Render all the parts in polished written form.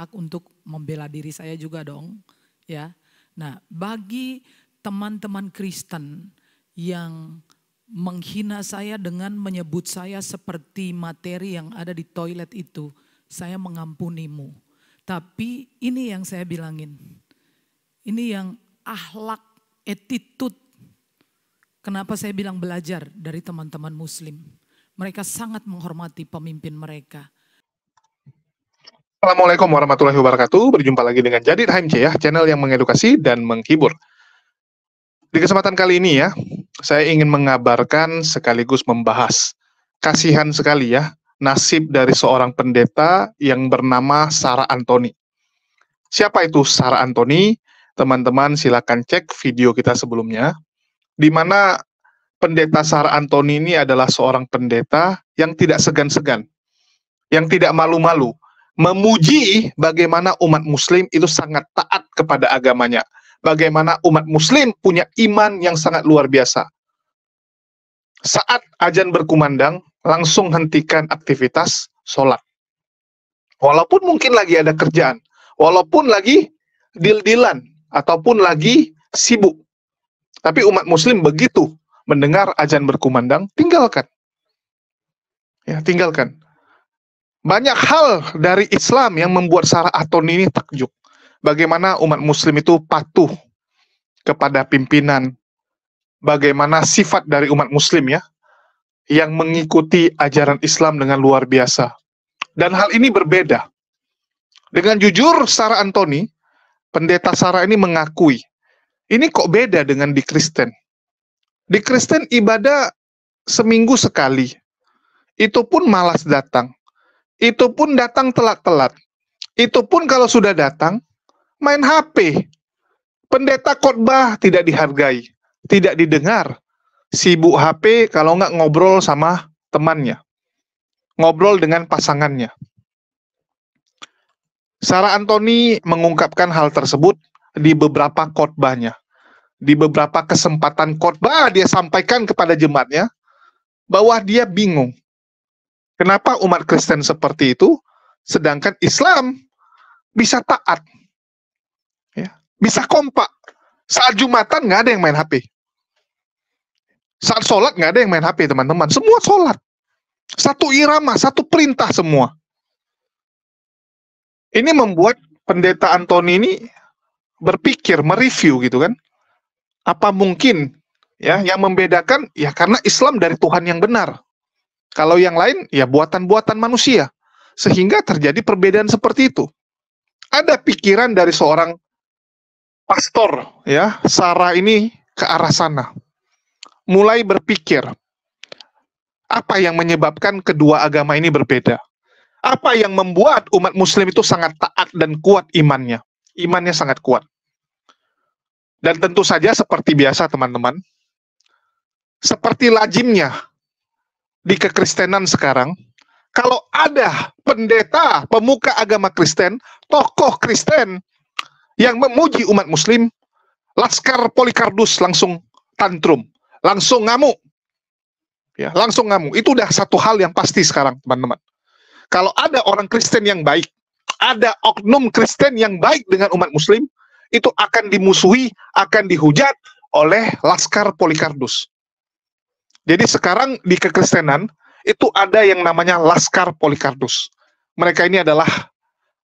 hak untuk membela diri saya juga dong, ya. Nah, bagi teman-teman Kristen yang menghina saya dengan menyebut saya seperti materi yang ada di toilet itu, saya mengampunimu. Tapi ini yang saya bilangin, ini yang akhlak, attitude. Kenapa saya bilang belajar dari teman-teman muslim? Mereka sangat menghormati pemimpin mereka. Assalamualaikum warahmatullahi wabarakatuh. Berjumpa lagi dengan Jadid HMC ya, channel yang mengedukasi dan menghibur. Di kesempatan kali ini ya, saya ingin mengabarkan sekaligus membahas. Kasihan sekali ya, nasib dari seorang pendeta yang bernama Sarah Anthony. Siapa itu Sarah Anthony? Teman-teman silakan cek video kita sebelumnya, di mana pendeta Sarah Anthony ini adalah seorang pendeta yang tidak segan-segan, yang tidak malu-malu, memuji bagaimana umat muslim itu sangat taat kepada agamanya. Bagaimana umat muslim punya iman yang sangat luar biasa. Saat azan berkumandang, langsung hentikan aktivitas sholat. Walaupun mungkin lagi ada kerjaan, walaupun lagi deal-dealan, ataupun lagi sibuk. Tapi umat muslim begitu mendengar azan berkumandang, tinggalkan. Ya, tinggalkan. Banyak hal dari Islam yang membuat Sarah Anthony ini takjub. Bagaimana umat muslim itu patuh kepada pimpinan. Bagaimana sifat dari umat muslim ya, yang mengikuti ajaran Islam dengan luar biasa. Dan hal ini berbeda. Dengan jujur, Sarah Anthony, pendeta Sarah ini mengakui, ini kok beda dengan di Kristen. Di Kristen ibadah seminggu sekali. Itu pun malas datang. Itu pun datang telat-telat. Itu pun kalau sudah datang, main HP. Pendeta khotbah tidak dihargai, tidak didengar. Sibuk HP kalau nggak ngobrol sama temannya. Ngobrol dengan pasangannya. Sarah Anthony mengungkapkan hal tersebut di beberapa khotbahnya. Di beberapa kesempatan khotbah dia sampaikan kepada jemaatnya bahwa dia bingung. Kenapa umat Kristen seperti itu, sedangkan Islam bisa taat, ya, bisa kompak. Saat Jumatan nggak ada yang main HP. Saat sholat nggak ada yang main HP, teman-teman. Semua sholat. Satu irama, satu perintah semua. Ini membuat pendeta Anthony ini berpikir, mereview gitu kan. Apa mungkin ya yang membedakan ya karena Islam dari Tuhan yang benar. Kalau yang lain ya buatan-buatan manusia. Sehingga terjadi perbedaan seperti itu. Ada pikiran dari seorang pastor ya, Sarah ini ke arah sana. Mulai berpikir apa yang menyebabkan kedua agama ini berbeda. Apa yang membuat umat muslim itu sangat taat dan kuat imannya. Imannya sangat kuat. Dan tentu saja seperti biasa teman-teman, seperti lazimnya di kekristenan sekarang, kalau ada pendeta, pemuka agama Kristen, tokoh Kristen yang memuji umat muslim, Laskar Polycarpus langsung tantrum, langsung ngamuk. Ya, langsung ngamuk. Itu udah satu hal yang pasti sekarang, teman-teman. Kalau ada orang Kristen yang baik, ada oknum Kristen yang baik dengan umat muslim, itu akan dimusuhi, akan dihujat oleh Laskar Polycarpus. Jadi sekarang di kekristenan itu ada yang namanya Laskar Polycarpus. Mereka ini adalah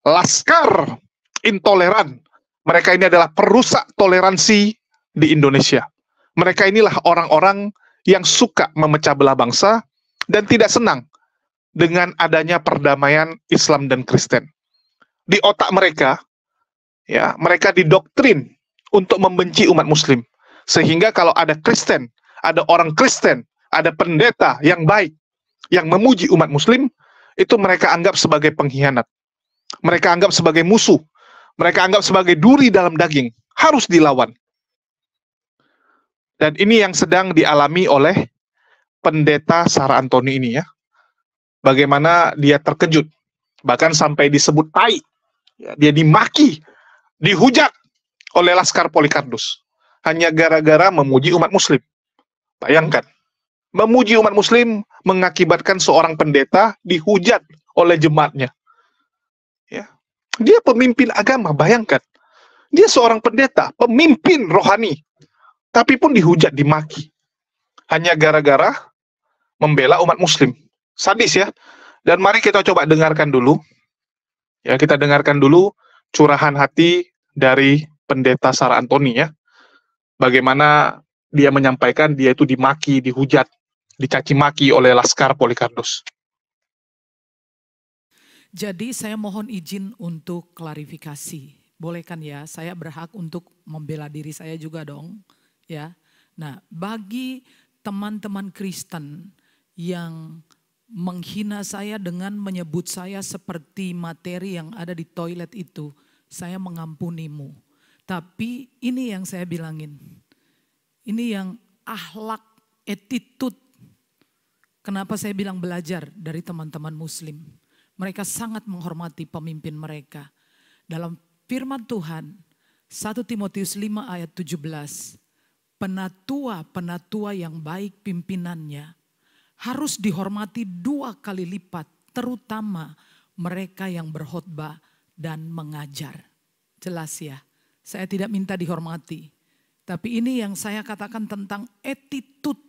laskar intoleran. Mereka ini adalah perusak toleransi di Indonesia. Mereka inilah orang-orang yang suka memecah belah bangsa dan tidak senang dengan adanya perdamaian Islam dan Kristen. Di otak mereka, ya, mereka didoktrin untuk membenci umat muslim. Sehingga kalau ada Kristen, ada orang Kristen, ada pendeta yang baik, yang memuji umat muslim, itu mereka anggap sebagai pengkhianat. Mereka anggap sebagai musuh. Mereka anggap sebagai duri dalam daging. Harus dilawan. Dan ini yang sedang dialami oleh pendeta Sarah Anthony ini ya. Bagaimana dia terkejut. Bahkan sampai disebut tai. Dia dimaki, dihujat oleh Laskar Polycarpus. Hanya gara-gara memuji umat muslim. Bayangkan. Memuji umat muslim mengakibatkan seorang pendeta dihujat oleh jemaatnya. Ya. Dia pemimpin agama, bayangkan. Dia seorang pendeta, pemimpin rohani. Tapi pun dihujat, dimaki. Hanya gara-gara membela umat muslim. Sadis ya. Dan mari kita coba dengarkan dulu. Ya, kita dengarkan dulu curahan hati dari pendeta Sarah Anthony ya. Bagaimana dia menyampaikan dia itu dimaki, dihujat, dicaci maki oleh Laskar Polikarpus. Jadi saya mohon izin untuk klarifikasi. Boleh kan ya, saya berhak untuk membela diri saya juga dong. Ya. Nah, bagi teman-teman Kristen yang menghina saya dengan menyebut saya seperti materi yang ada di toilet itu, saya mengampunimu. Tapi ini yang saya bilangin. Ini yang akhlak, attitude. Kenapa saya bilang belajar dari teman-teman muslim. Mereka sangat menghormati pemimpin mereka. Dalam firman Tuhan, 1 Timotius 5 ayat 17. Penatua yang baik pimpinannya harus dihormati 2 kali lipat. Terutama mereka yang berkhotbah dan mengajar. Jelas ya, saya tidak minta dihormati. Tapi ini yang saya katakan tentang attitude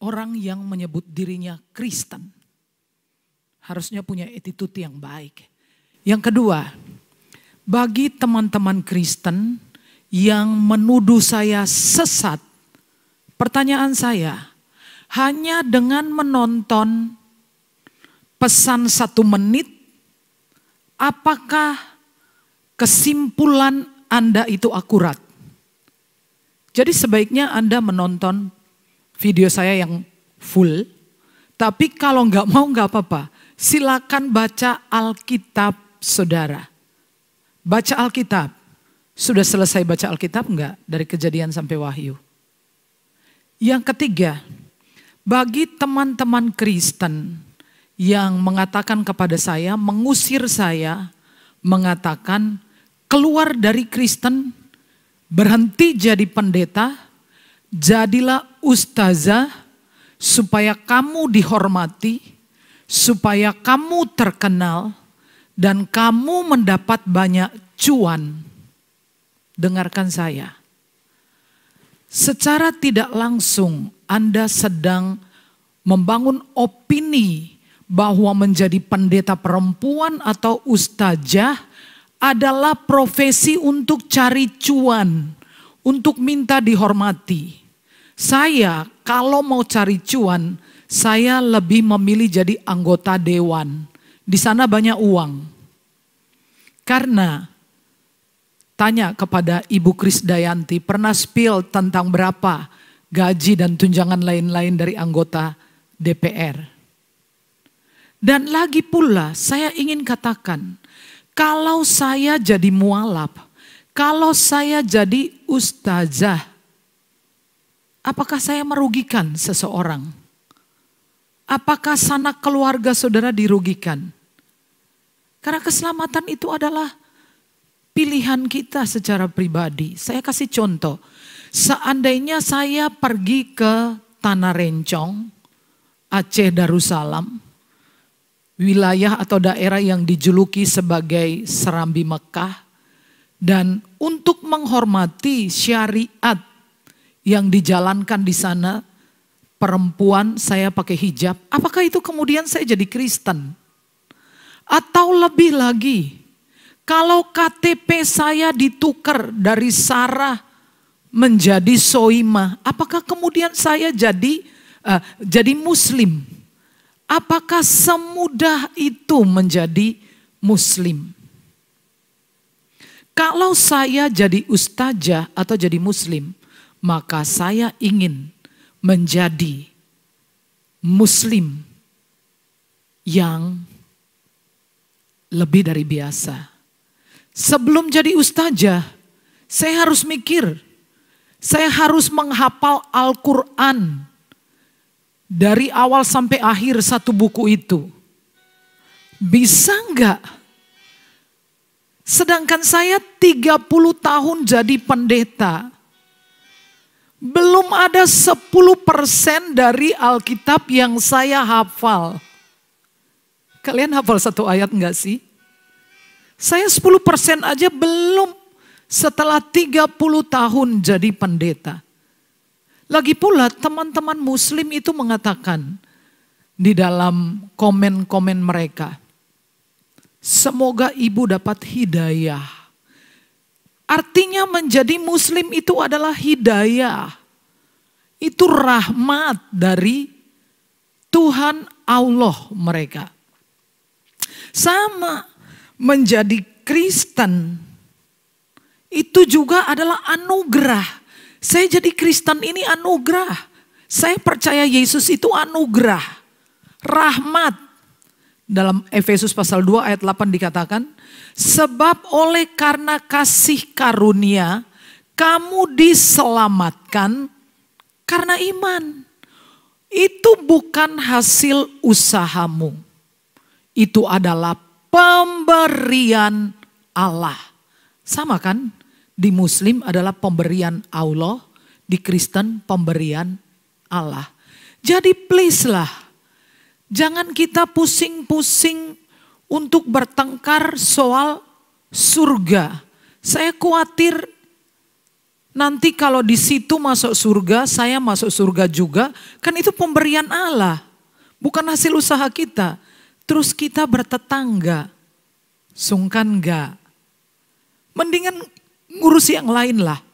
orang yang menyebut dirinya Kristen. Harusnya punya attitude yang baik. Yang kedua, bagi teman-teman Kristen yang menuduh saya sesat, pertanyaan saya, hanya dengan menonton pesan 1 menit, apakah kesimpulan Anda itu akurat? Jadi sebaiknya Anda menonton video saya yang full, tapi kalau nggak mau nggak apa-apa. Silakan baca Alkitab saudara. Baca Alkitab. Sudah selesai baca Alkitab enggak? Dari Kejadian sampai Wahyu. Yang ketiga, bagi teman-teman Kristen yang mengatakan kepada saya, mengusir saya, mengatakan keluar dari Kristen, berhenti jadi pendeta, jadilah ustazah supaya kamu dihormati, supaya kamu terkenal dan kamu mendapat banyak cuan. Dengarkan saya. Secara tidak langsung Anda sedang membangun opini bahwa menjadi pendeta perempuan atau ustazah adalah profesi untuk cari cuan, untuk minta dihormati. Saya kalau mau cari cuan, saya lebih memilih jadi anggota dewan. Di sana banyak uang. Karena tanya kepada Ibu Krisdayanti, pernah spill tentang berapa gaji dan tunjangan lain-lain dari anggota DPR. Dan lagi pula saya ingin katakan, kalau saya jadi mualaf, kalau saya jadi ustazah, apakah saya merugikan seseorang? Apakah sanak keluarga saudara dirugikan? Karena keselamatan itu adalah pilihan kita secara pribadi. Saya kasih contoh. Seandainya saya pergi ke Tanah Rencong, Aceh Darussalam, wilayah atau daerah yang dijuluki sebagai Serambi Mekah, dan untuk menghormati syariat yang dijalankan di sana, perempuan saya pakai hijab, apakah itu kemudian saya jadi Kristen? Atau lebih lagi, kalau KTP saya ditukar dari Sarah menjadi Soimah, apakah kemudian saya jadi Muslim? Apakah semudah itu menjadi Muslim? Kalau saya jadi ustazah atau jadi Muslim, maka saya ingin menjadi Muslim yang lebih dari biasa. Sebelum jadi ustazah, saya harus mikir, saya harus menghafal Al-Quran dari awal sampai akhir 1 buku itu. Bisa enggak? Sedangkan saya 30 tahun jadi pendeta. Belum ada 10% dari Alkitab yang saya hafal. Kalian hafal 1 ayat enggak sih? Saya 10% aja belum setelah 30 tahun jadi pendeta. Lagi pula teman-teman muslim itu mengatakan di dalam komen-komen mereka, semoga ibu dapat hidayah. Artinya menjadi muslim itu adalah hidayah. Itu rahmat dari Tuhan Allah mereka. Sama menjadi Kristen itu juga adalah anugerah. Saya jadi Kristen ini anugerah. Saya percaya Yesus itu anugerah. Rahmat. Dalam Efesus pasal 2 ayat 8 dikatakan, sebab oleh karena kasih karunia kamu diselamatkan karena iman. Itu bukan hasil usahamu. Itu adalah pemberian Allah. Sama kan? Di Muslim adalah pemberian Allah, di Kristen pemberian Allah. Jadi please lah, jangan kita pusing-pusing untuk bertengkar soal surga. Saya khawatir nanti kalau di situ masuk surga, saya masuk surga juga. Kan itu pemberian Allah, bukan hasil usaha kita. Terus kita bertetangga, sungkan enggak? Mendingan ngurus yang lain lah.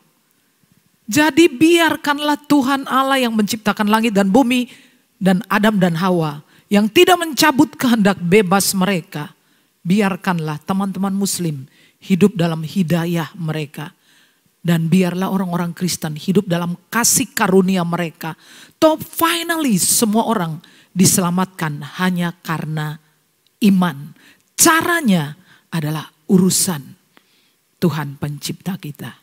Jadi biarkanlah Tuhan Allah yang menciptakan langit dan bumi dan Adam dan Hawa, yang tidak mencabut kehendak bebas mereka. Biarkanlah teman-teman muslim hidup dalam hidayah mereka. Dan biarlah orang-orang Kristen hidup dalam kasih karunia mereka. Top finally semua orang diselamatkan hanya karena iman. Caranya adalah urusan Tuhan pencipta kita.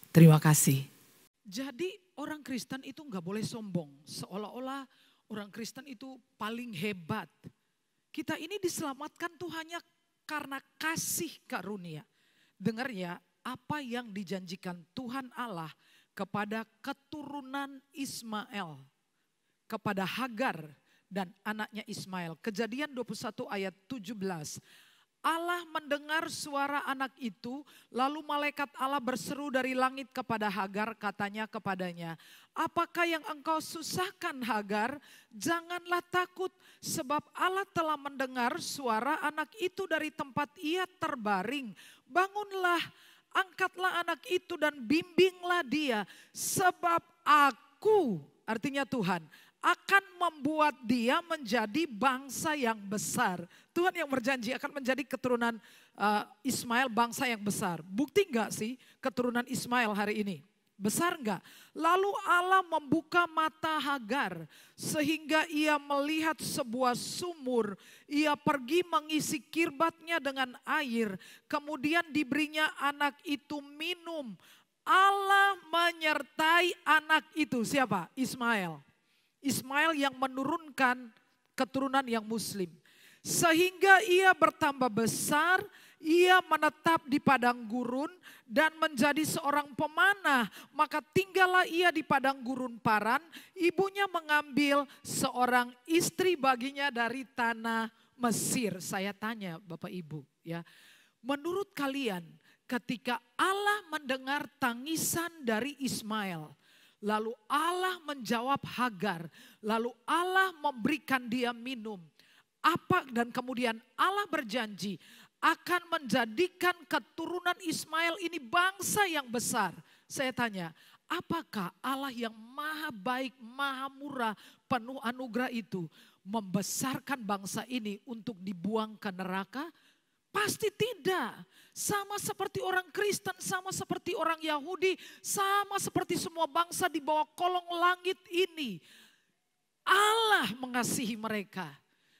Terima kasih. Jadi orang Kristen itu nggak boleh sombong. Seolah-olah orang Kristen itu paling hebat. Kita ini diselamatkan tuh hanya karena kasih karunia. Dengar ya, apa yang dijanjikan Tuhan Allah kepada keturunan Ismail. Kepada Hagar dan anaknya Ismail. Kejadian 21 ayat 17. Allah mendengar suara anak itu, lalu malaikat Allah berseru dari langit kepada Hagar, katanya kepadanya, apakah yang engkau susahkan Hagar? Janganlah takut, sebab Allah telah mendengar suara anak itu dari tempat ia terbaring. Bangunlah, angkatlah anak itu dan bimbinglah dia, sebab aku, artinya Tuhan, akan membuat dia menjadi bangsa yang besar. Tuhan yang berjanji akan menjadi keturunan Ismail bangsa yang besar. Bukti enggak sih keturunan Ismail hari ini? Besar enggak? Lalu Allah membuka mata Hagar sehingga ia melihat sebuah sumur. Ia pergi mengisi kirbatnya dengan air. Kemudian diberinya anak itu minum. Allah menyertai anak itu. Siapa? Ismail. Ismail yang menurunkan keturunan yang muslim. Sehingga ia bertambah besar, ia menetap di padang gurun dan menjadi seorang pemanah. Maka tinggallah ia di padang gurun Paran. Ibunya mengambil seorang istri baginya dari tanah Mesir. Saya tanya Bapak Ibu ya, menurut kalian ketika Allah mendengar tangisan dari Ismail, lalu Allah menjawab Hagar, lalu Allah memberikan dia minum. Apa dan kemudian Allah berjanji akan menjadikan keturunan Ismail ini bangsa yang besar. Saya tanya, apakah Allah yang maha baik, maha murah, penuh anugerah itu membesarkan bangsa ini untuk dibuang ke neraka? Pasti tidak. Sama seperti orang Kristen, sama seperti orang Yahudi, sama seperti semua bangsa di bawah kolong langit ini. Allah mengasihi mereka.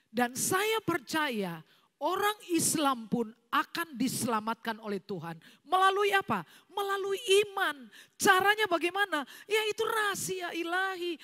Dan saya percaya orang Islam pun akan diselamatkan oleh Tuhan. Melalui apa? Melalui iman. Caranya bagaimana? Ya itu rahasia ilahi.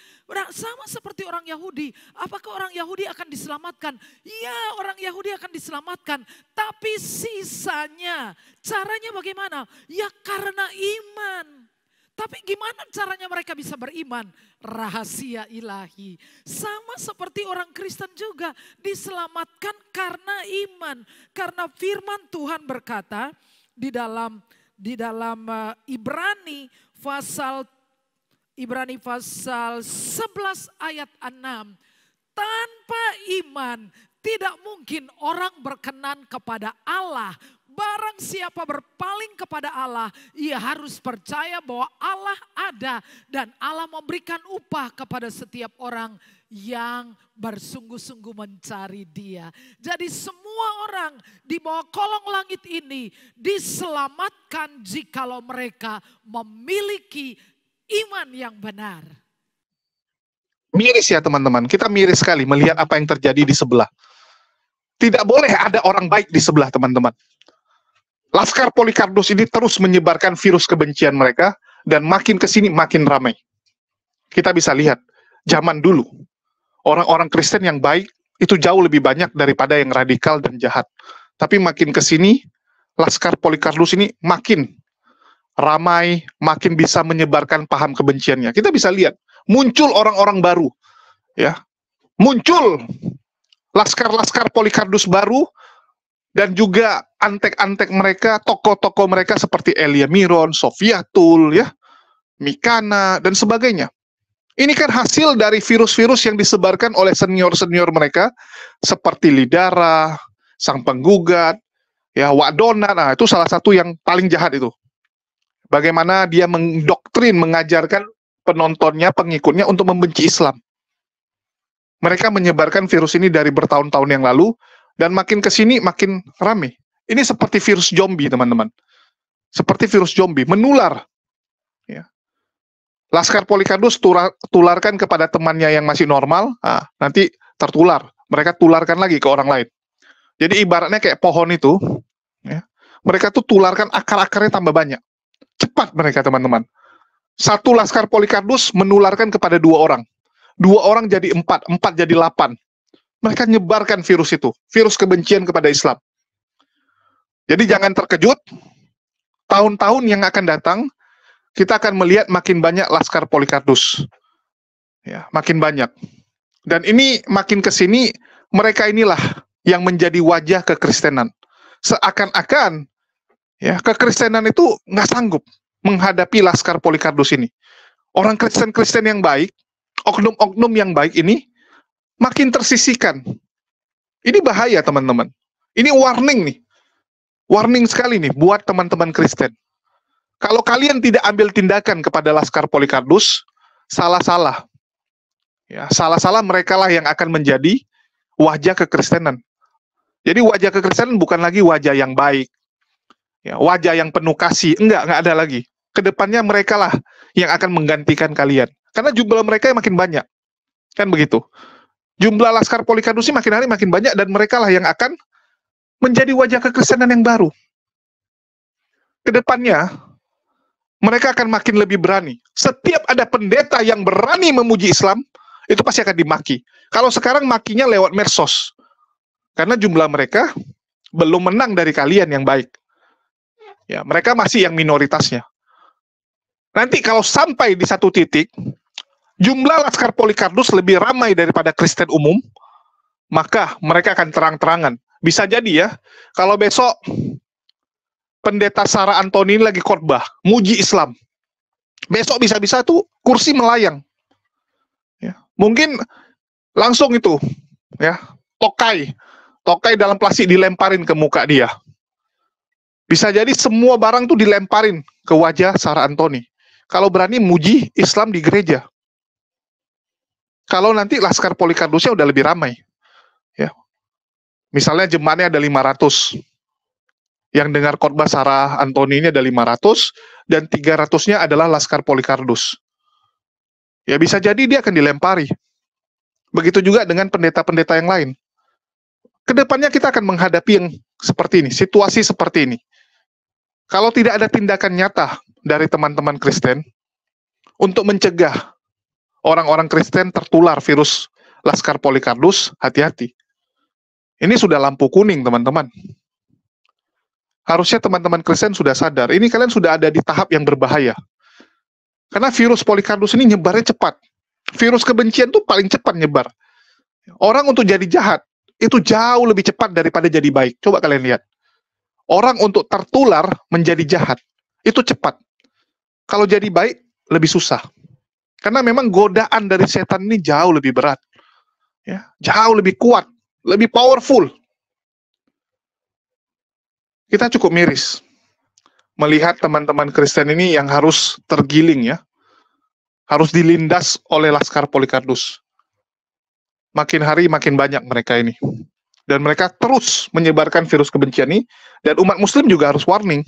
Sama seperti orang Yahudi. Apakah orang Yahudi akan diselamatkan? Ya, orang Yahudi akan diselamatkan. Tapi sisanya caranya bagaimana? Ya karena iman. Tapi gimana caranya mereka bisa beriman? Rahasia ilahi. Sama seperti orang Kristen juga diselamatkan karena iman. Karena firman Tuhan berkata di dalam Ibrani pasal 11 ayat 6. Tanpa iman tidak mungkin orang berkenan kepada Allah. Barang siapa berpaling kepada Allah, ia harus percaya bahwa Allah ada dan Allah memberikan upah kepada setiap orang yang bersungguh-sungguh mencari Dia. Jadi semua orang di bawah kolong langit ini diselamatkan jikalau mereka memiliki iman yang benar. Miris ya teman-teman, kita miris sekali melihat apa yang terjadi di sebelah. Tidak boleh ada orang baik di sebelah teman-teman. Laskar Polycarpus ini terus menyebarkan virus kebencian mereka dan makin ke sini makin ramai. Kita bisa lihat zaman dulu orang-orang Kristen yang baik itu jauh lebih banyak daripada yang radikal dan jahat. Tapi makin ke sini Laskar Polycarpus ini makin ramai, makin bisa menyebarkan paham kebenciannya. Kita bisa lihat muncul orang-orang baru, ya, muncul laskar-laskar Polycarpus baru. Dan juga antek-antek mereka, tokoh-tokoh mereka seperti Elia Miron, Sofiatul, ya, Mikana, dan sebagainya. Ini kan hasil dari virus-virus yang disebarkan oleh senior-senior mereka, seperti Lidara, Sang Penggugat, ya, Wadona. Nah, itu salah satu yang paling jahat itu. Bagaimana dia mendoktrin, mengajarkan penontonnya, pengikutnya untuk membenci Islam. Mereka menyebarkan virus ini dari bertahun-tahun yang lalu, dan makin ke sini makin ramai. Ini seperti virus zombie, teman-teman. Seperti virus zombie, menular. Ya. Laskar Polycarpus tularkan kepada temannya yang masih normal, nanti tertular. Mereka tularkan lagi ke orang lain. Jadi ibaratnya kayak pohon itu, ya, mereka tuh tularkan akar-akarnya tambah banyak. Cepat mereka, teman-teman. Satu Laskar Polycarpus menularkan kepada 2 orang. 2 orang jadi 4, 4 jadi 8. Mereka nyebarkan virus itu, virus kebencian kepada Islam. Jadi jangan terkejut, tahun-tahun yang akan datang, kita akan melihat makin banyak Laskar Polycarpus. Ya, makin banyak. Dan ini makin ke sini, mereka inilah yang menjadi wajah kekristenan. Seakan-akan, ya, kekristenan itu nggak sanggup menghadapi Laskar Polycarpus ini. Orang Kristen-Kristen yang baik, oknum-oknum yang baik ini, makin tersisihkan. Ini bahaya, teman-teman. Ini warning nih. Warning sekali nih buat teman-teman Kristen. Kalau kalian tidak ambil tindakan kepada Laskar Polycarpus, salah-salah. Ya, salah-salah mereka lah yang akan menjadi wajah kekristenan. Jadi wajah kekristenan bukan lagi wajah yang baik. Ya, wajah yang penuh kasih. Enggak ada lagi. Kedepannya mereka lah yang akan menggantikan kalian. Karena jumlah mereka yang makin banyak. Kan begitu. Jumlah Laskar Polycarpus makin hari makin banyak dan mereka lah yang akan menjadi wajah kekristenan yang baru. Kedepannya, mereka akan makin lebih berani. Setiap ada pendeta yang berani memuji Islam, itu pasti akan dimaki. Kalau sekarang makinya lewat medsos. Karena jumlah mereka belum menang dari kalian yang baik. Ya, mereka masih yang minoritasnya. Nanti kalau sampai di satu titik, jumlah Laskar Polycarpus lebih ramai daripada Kristen umum, maka mereka akan terang-terangan. Bisa jadi ya, kalau besok pendeta Sarah Anthony lagi khotbah, muji Islam, besok bisa-bisa tuh kursi melayang. Ya, mungkin langsung itu, ya, tokai dalam plastik dilemparin ke muka dia. Bisa jadi semua barang tuh dilemparin ke wajah Sarah Anthony. Kalau berani muji Islam di gereja. Kalau nanti Laskar Polycarpusnya udah lebih ramai. Ya. Misalnya jemaatnya ada 500. Yang dengar khotbah Sarah Anthony ini ada 500 dan 300-nya adalah Laskar Polycarpus. Ya bisa jadi dia akan dilempari. Begitu juga dengan pendeta-pendeta yang lain. Kedepannya kita akan menghadapi yang seperti ini, situasi seperti ini. Kalau tidak ada tindakan nyata dari teman-teman Kristen untuk mencegah orang-orang Kristen tertular virus Laskar Polycarpus, hati-hati. Ini sudah lampu kuning, teman-teman. Harusnya teman-teman Kristen sudah sadar. Ini kalian sudah ada di tahap yang berbahaya. Karena virus Polycarpus ini nyebarnya cepat. Virus kebencian tuh paling cepat nyebar. Orang untuk jadi jahat itu jauh lebih cepat daripada jadi baik. Coba kalian lihat. Orang untuk tertular menjadi jahat itu cepat. Kalau jadi baik lebih susah. Karena memang godaan dari setan ini jauh lebih berat. Ya, jauh lebih kuat, lebih powerful. Kita cukup miris melihat teman-teman Kristen ini yang harus tergiling ya. Harus dilindas oleh laskar Polycarpus. Makin hari makin banyak mereka ini. Dan mereka terus menyebarkan virus kebencian ini. Dan umat muslim juga harus warning.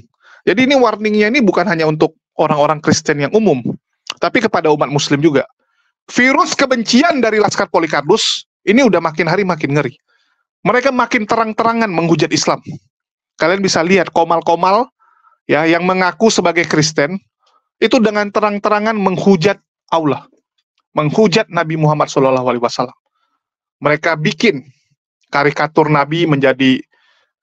Jadi ini warningnya ini bukan hanya untuk orang-orang Kristen yang umum. Tapi kepada umat muslim juga. Virus kebencian dari laskar Polycarpus ini udah makin hari makin ngeri. Mereka makin terang-terangan menghujat Islam. Kalian bisa lihat komal-komal ya yang mengaku sebagai Kristen itu dengan terang-terangan menghujat Allah, menghujat Nabi Muhammad SAW. Mereka bikin karikatur Nabi menjadi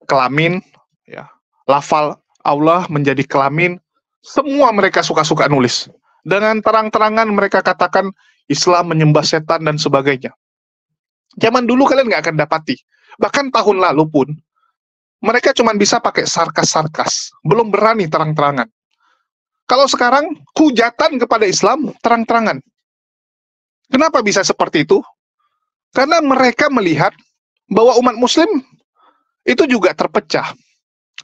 kelamin, ya, lafal Allah menjadi kelamin. Semua mereka suka-suka nulis. Dengan terang-terangan mereka katakan Islam menyembah setan dan sebagainya. Zaman dulu kalian nggak akan dapati. Bahkan tahun lalu pun mereka cuma bisa pakai sarkas-sarkas, belum berani terang-terangan. Kalau sekarang, hujatan kepada Islam terang-terangan. Kenapa bisa seperti itu? Karena mereka melihat bahwa umat muslim itu juga terpecah.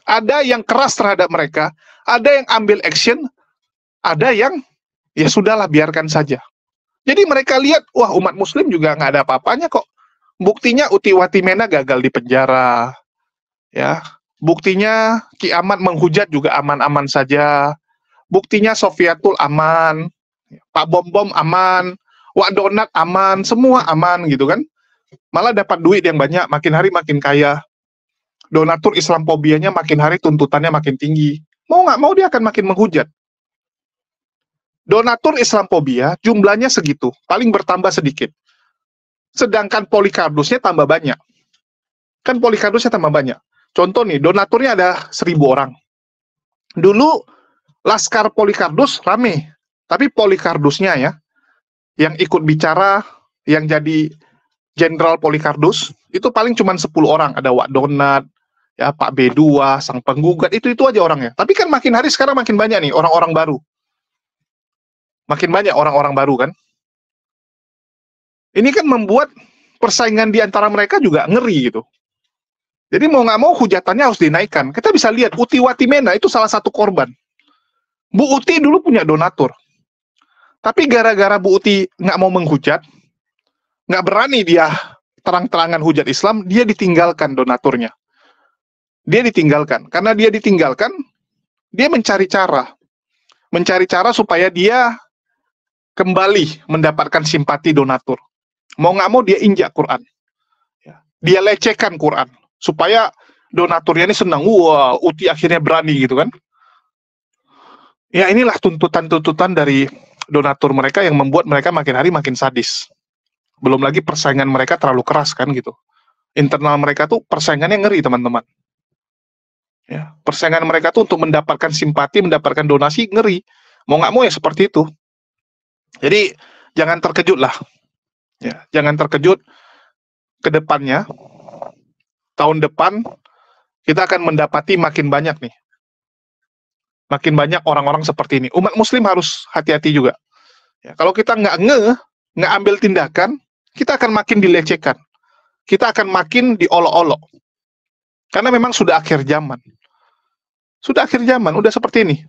Ada yang keras terhadap mereka, ada yang ambil action, ada yang, ya sudahlah biarkan saja. Jadi mereka lihat, wah umat muslim juga nggak ada apa-apanya kok. Buktinya Uti Watimena gagal di penjara. Ya, buktinya Ki Ahmad menghujat juga aman-aman saja. Buktinya Sofiatul aman, Pak Bom-Bom aman, Wak Donat aman, semua aman gitu kan. Malah dapat duit yang banyak, makin hari makin kaya. Donatur Islamofobianya makin hari tuntutannya makin tinggi. Mau nggak mau dia akan makin menghujat. Donatur Islamofobia jumlahnya segitu, paling bertambah sedikit. Sedangkan Polycarpusnya tambah banyak. Kan Polycarpusnya tambah banyak. Contoh nih, donaturnya ada 1.000 orang. Dulu laskar Polycarpus rame, tapi Polycarpusnya ya, yang ikut bicara, yang jadi Jenderal Polycarpus, itu paling cuma 10 orang. Ada Wak Donat, ya Pak B2, sang penggugat, itu aja orangnya. Tapi kan makin hari sekarang makin banyak nih orang-orang baru. Makin banyak orang-orang baru kan. Ini kan membuat persaingan di antara mereka juga ngeri gitu. Jadi mau nggak mau hujatannya harus dinaikkan. Kita bisa lihat Uti Watimena itu salah satu korban. Bu Uti dulu punya donatur. Tapi gara-gara Bu Uti nggak mau menghujat, nggak berani dia terang-terangan hujat Islam, dia ditinggalkan donaturnya. Dia ditinggalkan. Karena dia ditinggalkan, dia mencari cara. Mencari cara supaya dia kembali mendapatkan simpati donatur. Mau nggak mau dia injak Quran. Dia lecehkan Quran. Supaya donaturnya ini senang. Wah, Uti akhirnya berani gitu kan. Ya inilah tuntutan-tuntutan dari donatur mereka yang membuat mereka makin hari makin sadis. Belum lagi persaingan mereka terlalu keras kan gitu. Internal mereka tuh persaingannya ngeri teman-teman. Ya, persaingan mereka tuh untuk mendapatkan simpati, mendapatkan donasi ngeri. Mau nggak mau ya seperti itu. Jadi jangan terkejut lah. Ya, jangan terkejut ke depannya. Tahun depan kita akan mendapati makin banyak nih. Makin banyak orang-orang seperti ini. Umat muslim harus hati-hati juga. Ya, kalau kita nggak ambil tindakan, kita akan makin dilecehkan. Kita akan makin diolok-olok. Karena memang sudah akhir zaman. Sudah akhir zaman, udah seperti ini.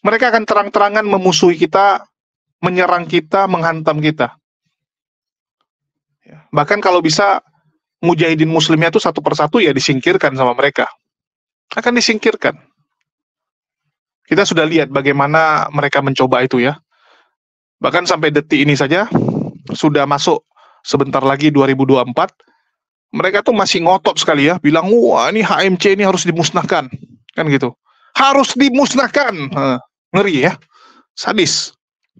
Mereka akan terang-terangan memusuhi kita, menyerang kita, menghantam kita. Ya, bahkan kalau bisa, mujahidin muslimnya itu satu persatu ya disingkirkan sama mereka. Akan disingkirkan. Kita sudah lihat bagaimana mereka mencoba itu ya. Bahkan sampai detik ini saja, sudah masuk sebentar lagi 2024, mereka tuh masih ngotot sekali ya, bilang, wah ini HMC ini harus dimusnahkan. Kan gitu. Harus dimusnahkan. Ngeri ya. Sadis.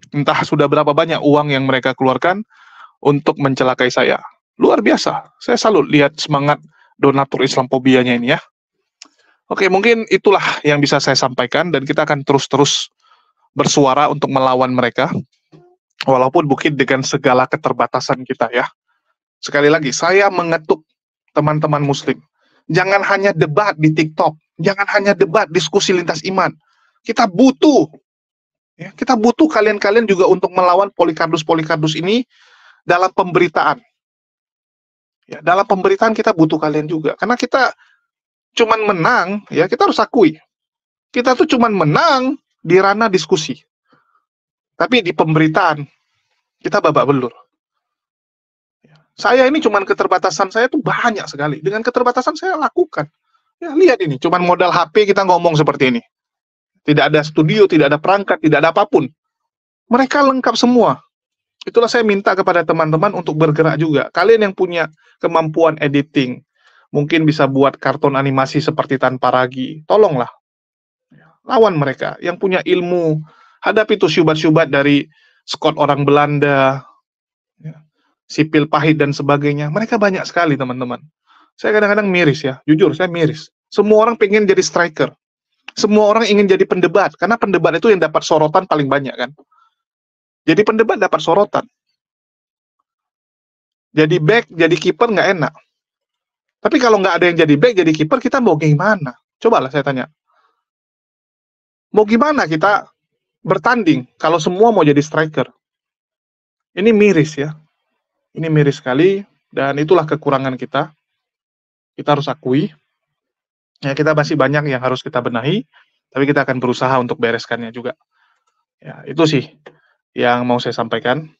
Entah sudah berapa banyak uang yang mereka keluarkan untuk mencelakai saya. Luar biasa. Saya salut lihat semangat donatur Islamofobianya ini ya. Oke, mungkin itulah yang bisa saya sampaikan dan kita akan terus-terus bersuara untuk melawan mereka, walaupun mungkin dengan segala keterbatasan kita ya. Sekali lagi, saya mengetuk teman-teman muslim, jangan hanya debat di TikTok, jangan hanya debat diskusi lintas iman. Kita butuh, ya, kita butuh kalian-kalian juga untuk melawan Polycarpus ini dalam pemberitaan. Ya, dalam pemberitaan kita butuh kalian juga, karena kita cuman menang, ya kita harus akui, kita tuh cuman menang di ranah diskusi, tapi di pemberitaan kita babak belur. Saya ini cuman keterbatasan saya tuh banyak sekali, dengan keterbatasan saya lakukan. Ya, lihat ini, cuman modal HP kita ngomong seperti ini. Tidak ada studio, tidak ada perangkat, tidak ada apapun. Mereka lengkap semua. Itulah saya minta kepada teman-teman untuk bergerak juga. Kalian yang punya kemampuan editing, mungkin bisa buat kartun animasi seperti Tanpa Ragi, tolonglah. Lawan mereka. Yang punya ilmu, hadapi itu syubhat-syubhat dari Scott orang Belanda, Sipil Pahit dan sebagainya. Mereka banyak sekali, teman-teman. Saya kadang-kadang miris ya, jujur saya miris. Semua orang pengen jadi striker. Semua orang ingin jadi pendebat, karena pendebat itu yang dapat sorotan paling banyak kan. Jadi pendebat dapat sorotan. Jadi back, jadi kiper nggak enak. Tapi kalau nggak ada yang jadi back, jadi kiper, kita mau gimana? Cobalah saya tanya. Mau gimana kita bertanding kalau semua mau jadi striker? Ini miris ya. Ini miris sekali, dan itulah kekurangan kita. Kita harus akui. Ya, kita masih banyak yang harus kita benahi, tapi kita akan berusaha untuk bereskannya juga. Ya, itu sih yang mau saya sampaikan.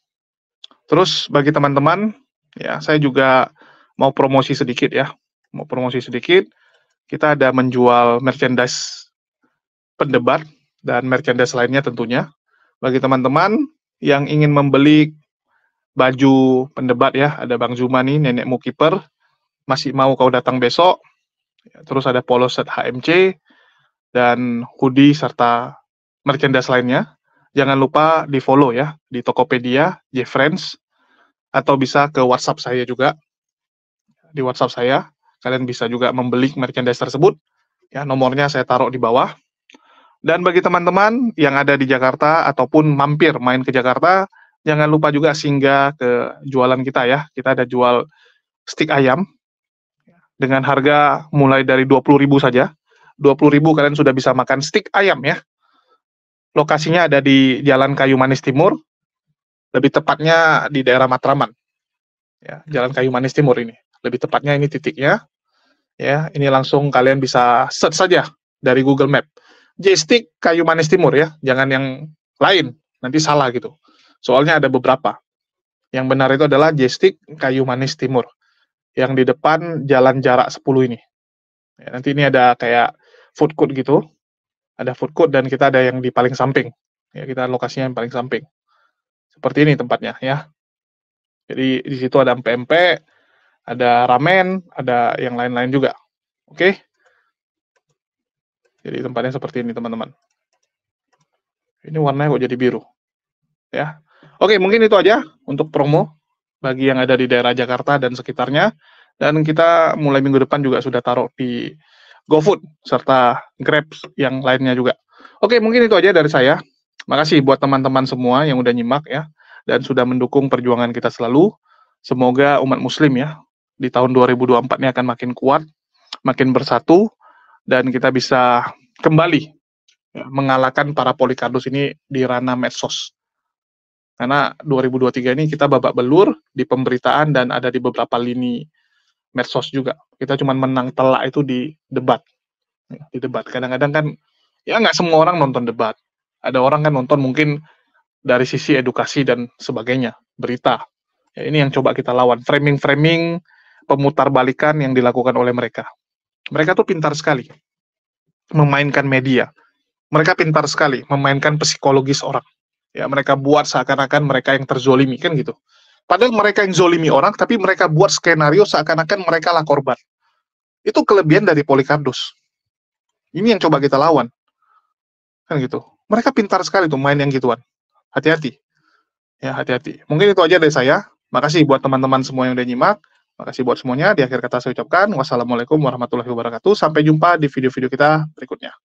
Terus bagi teman-teman, ya saya juga mau promosi sedikit ya. Mau promosi sedikit. Kita ada menjual merchandise pendebat dan merchandise lainnya tentunya. Bagi teman-teman yang ingin membeli baju pendebat ya, ada Bang Zuma nih, nenekmu kiper, masih mau kau datang besok. Terus ada polo set HMC dan hoodie serta merchandise lainnya. Jangan lupa di follow ya di Tokopedia, JFriends, atau bisa ke WhatsApp saya juga. Di WhatsApp saya, kalian bisa juga membeli merchandise tersebut. Ya, nomornya saya taruh di bawah. Dan bagi teman-teman yang ada di Jakarta ataupun mampir main ke Jakarta, jangan lupa juga singgah ke jualan kita ya. Kita ada jual stik ayam dengan harga mulai dari 20.000 saja. 20.000 kalian sudah bisa makan stik ayam ya. Lokasinya ada di Jalan Kayu Manis Timur, lebih tepatnya di daerah Matraman. Ya, Jalan Kayu Manis Timur ini. Lebih tepatnya ini titiknya. Ya, ini langsung kalian bisa search saja dari Google Map. J-Stick Kayu Manis Timur ya, jangan yang lain, nanti salah gitu. Soalnya ada beberapa. Yang benar itu adalah J-Stick Kayu Manis Timur. Yang di depan Jalan Jarak 10 ini. Ya, nanti ini ada kayak food court gitu. Ada food court dan kita ada yang di paling samping. Ya, kita lokasinya yang paling samping. Seperti ini tempatnya ya. Jadi di situ ada empek-empek, ada ramen, ada yang lain-lain juga. Oke? Jadi tempatnya seperti ini, teman-teman. Ini warnanya kok jadi biru. Ya. Oke, mungkin itu aja untuk promo bagi yang ada di daerah Jakarta dan sekitarnya. Dan kita mulai minggu depan juga sudah taruh di GoFood serta Grab yang lainnya juga. Oke, mungkin itu aja dari saya. Makasih buat teman-teman semua yang udah nyimak ya dan sudah mendukung perjuangan kita selalu. Semoga umat muslim ya di tahun 2024 ini akan makin kuat, makin bersatu, dan kita bisa kembali ya, mengalahkan para Polycarpus ini di ranah medsos. Karena 2023 ini kita babak belur di pemberitaan dan ada di beberapa lini medsos juga. Kita cuma menang telak itu di debat. Di debat. Kadang-kadang kan, ya nggak semua orang nonton debat. Ada orang kan nonton mungkin dari sisi edukasi dan sebagainya. Berita. Ya, ini yang coba kita lawan. Framing-framing, pemutarbalikan yang dilakukan oleh mereka. Mereka tuh pintar sekali memainkan media. Mereka pintar sekali memainkan psikologis orang. Ya, mereka buat seakan-akan mereka yang terzolimi, kan gitu. Padahal mereka yang zolimi orang, tapi mereka buat skenario seakan-akan mereka lah korban. Itu kelebihan dari Polycarpus. Ini yang coba kita lawan. Kan gitu. Mereka pintar sekali tuh main yang gituan. Hati-hati. Ya, hati-hati. Mungkin itu aja dari saya. Makasih buat teman-teman semua yang udah nyimak. Makasih buat semuanya. Di akhir kata saya ucapkan wassalamualaikum warahmatullahi wabarakatuh. Sampai jumpa di video-video kita berikutnya.